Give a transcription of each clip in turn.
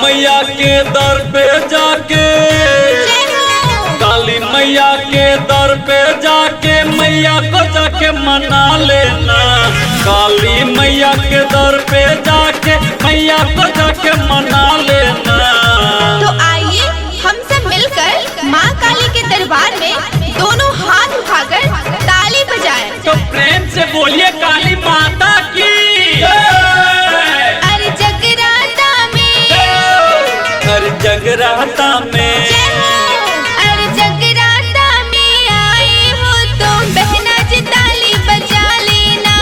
मैया के दर पे जाके, काली मैया के दर पे जाके मैया को जाके मना लेना। काली मैया के दर पे जाके मैया को जाके मना लेना। तो आइए हम सब मिलकर माँ काली के दरबार में दोनों हाथ उठाकर ताली बजाएं। तो प्रेम से बोलिए काली माता की। अरे जगराता में, अरे जगराता में, अरे जगराता में आए हो तो बहना जी ताली बजा लेना।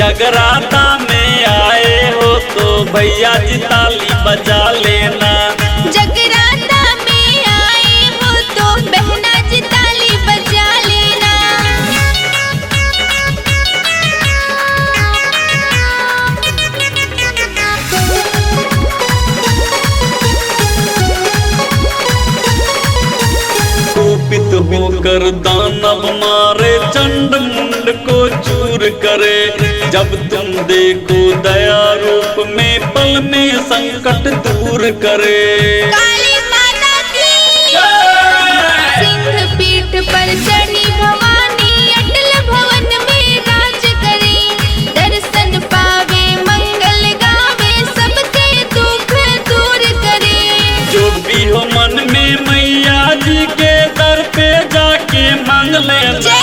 जगराता में आए हो तो भैया जी ताली बजा लेना। जगराता में आए हो तो बहना जी ताली बजा लेना। कुपित होकर दानव मारे चंड मुंड को चूर करे। जब तुम देखो दया रूप में पल में संकट दूर करे। काली माता की सिंह पीठ पर चढ़ी भवानी अटल भवन में राज करे। दर्शन पावे मंगल गावे सबके दुख दूर करे। जो भी हो मन में मैया जी के दर पे जाके मांग लेना।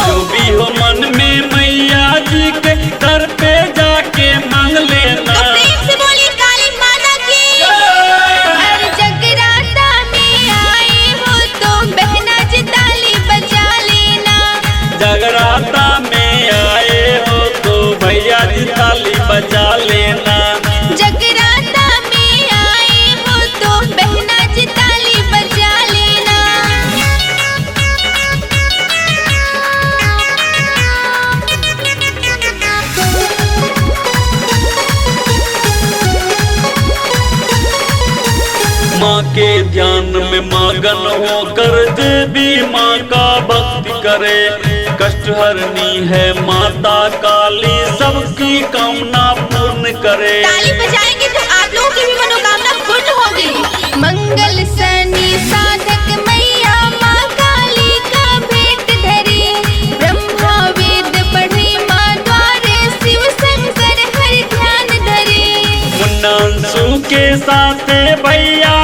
जो भी हो मन में मैया जी के दर पे जाके मांग लेना। तो प्रेम से बोलिए काली माता की। अरे जगराता में आए हो तो बहना जी ताली बजा लेना। जगराता में आए हो तो भैया जी ताली बजा लेना। जगराता में आए हो तो बहना जी ताली बजा लेना। माँ के ध्यान में मगन होकर जे भी माँ का भक्ति करे। कष्ट हरनी है माता काली सबकी कामना पूर्ण करे। ताली बजाएंगे तो आप लोगों की भी मनोकामना पूर्ण होगी। मंगल सनी साधक मैया माँ काली का भेंट धरी। ब्रह्मा वेद पढ़े माँ द्वारे शिव शंकर हर ध्यान धरे। मुन्नांशु के साथ भैया